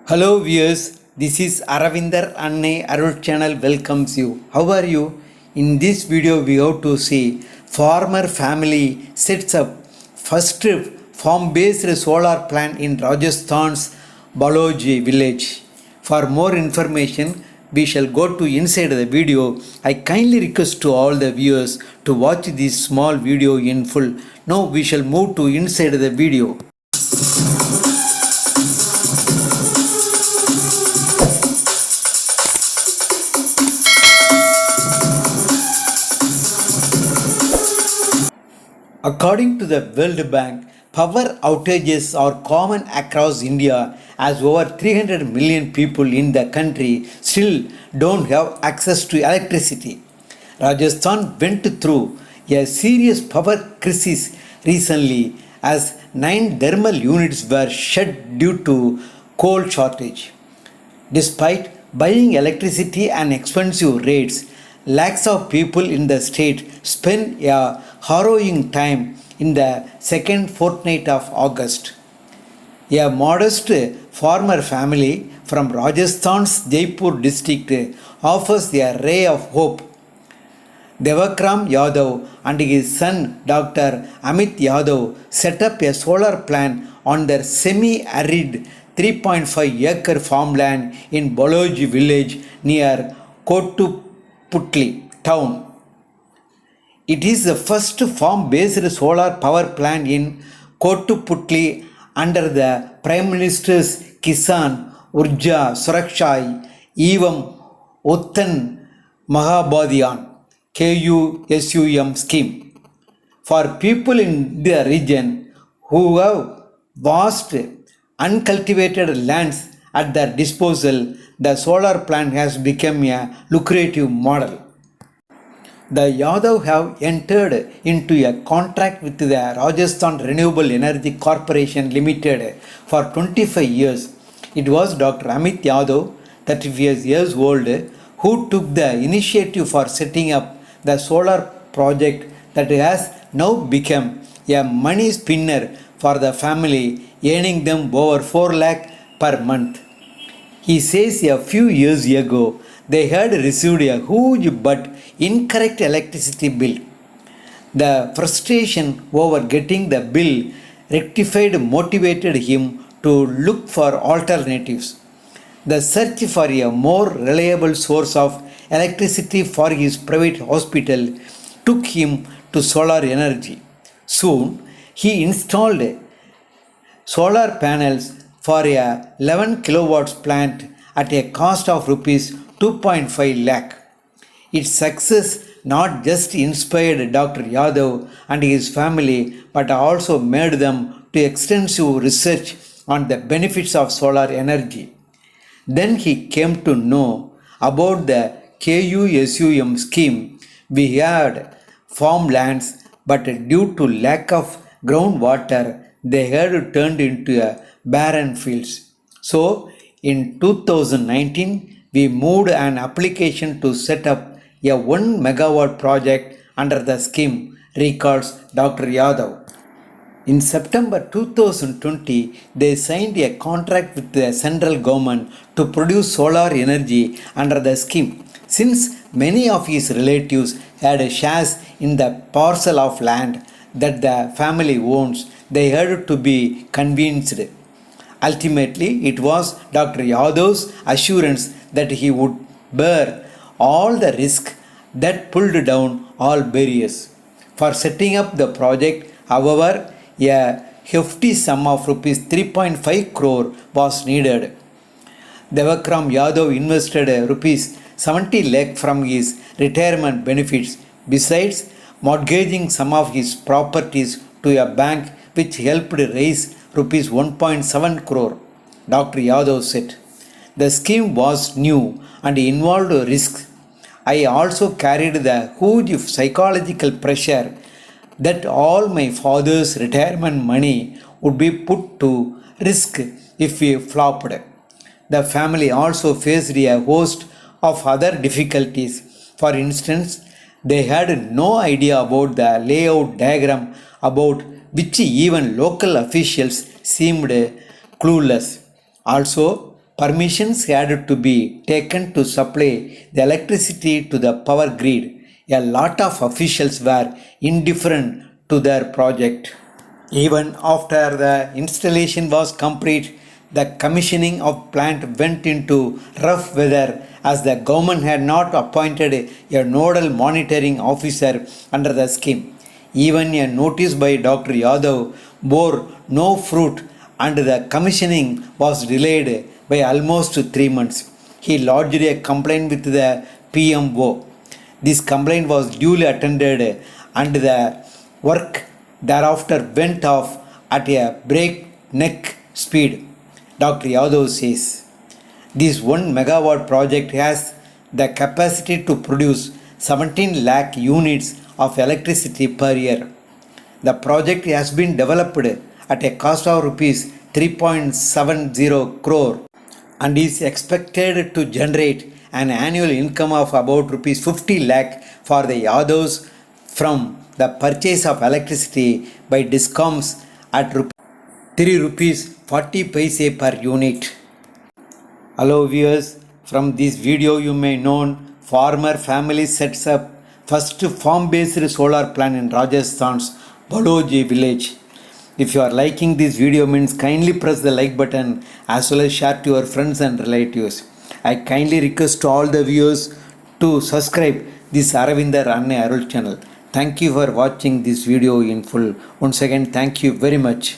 Hello viewers, this is Aravindar Annai Arul channel welcomes you. How are you? In this video we have to see farmer family sets up first farm-based solar plant in Rajasthan's Bhaloji village. For more information, we shall go to inside the video. I kindly request to all the viewers to watch this small video in full. Now we shall move to inside the video. According to the World Bank, power outages are common across India as over 300 million people in the country still don't have access to electricity. Rajasthan went through a serious power crisis recently as 9 thermal units were shut due to coal shortage. Despite buying electricity at expensive rates, lakhs of people in the state spent a harrowing time in the second fortnight of August. A modest farmer family from Rajasthan's Jaipur district offers a ray of hope. Devkaran Yadav and his son Dr Amit Yadav set up a solar plant on their semi-arid 3.5-acre farmland in Bhaloji village near Kotputli town. It is the first farm-based solar power plant in Kotputli under the Prime Minister's Kisan, Urja, Suraksha, Evam, Utthan, Mahabhiyan, KUSUM scheme. For people in the region who have vast uncultivated lands at their disposal, the solar plant has become a lucrative model. The Yadav have entered into a contract with the Rajasthan Renewable Energy Corporation Limited for 25 years. It was Dr Amit Yadav, 35 years old, who took the initiative for setting up the solar project that has now become a money spinner for the family, earning them over 4 lakh per month. He says a few years ago they had received a huge but incorrect electricity bill. The frustration over getting the bill rectified motivated him to look for alternatives. The search for a more reliable source of electricity for his private hospital took him to solar energy. Soon, he installed solar panels for a 11 kilowatts plant at a cost of rupees 2.5 lakh. Its success not just inspired Dr. Yadav and his family but also made them to extensive research on the benefits of solar energy. Then he came to know about the KUSUM scheme. We had farmlands, but due to lack of groundwater, they had turned into a barren fields. So, in 2019, we moved an application to set up a 1 megawatt project under the scheme, recalls Dr. Yadav. In September 2020, they signed a contract with the central government to produce solar energy under the scheme. Since many of his relatives had shares in the parcel of land that the family owns, they had to be convinced. Ultimately, it was Dr. Yadav's assurance that he would bear all the risk that pulled down all barriers. For setting up the project, however, a hefty sum of rupees 3.5 crore was needed. Devkaran Yadav invested rupees 70 lakh from his retirement benefits, besides mortgaging some of his properties to a bank which helped raise rupees 1.7 crore. Dr. Yadav said, "The scheme was new and involved risks. I also carried the huge psychological pressure that all my father's retirement money would be put to risk if we flopped. The family also faced a host of other difficulties. For instance, they had no idea about the layout diagram, about which even local officials seemed clueless. Also, permissions had to be taken to supply the electricity to the power grid. A lot of officials were indifferent to their project. Even after the installation was complete, the commissioning of plant went into rough weather as the government had not appointed a nodal monitoring officer under the scheme. Even a notice by Dr. Yadav bore no fruit and the commissioning was delayed by almost 3 months. He lodged a complaint with the PMO. This complaint was duly attended and the work thereafter went off at a breakneck speed. Dr. Yadav says, this 1 megawatt project has the capacity to produce 17 lakh units of electricity per year. The project has been developed at a cost of rupees 3.70 crore and is expected to generate an annual income of about rupees 50 lakh for the Yadavs from the purchase of electricity by discoms at 3 rupees 40 paise per unit. Hello viewers, from this video you may know farmer family sets up first farm-based solar plant in Rajasthan's Bhaloji village. If you are liking this video means kindly press the like button as well as share to your friends and relatives. I kindly request to all the viewers to subscribe this Aravindar Annai Arul channel. Thank you for watching this video in full. Once again, thank you very much.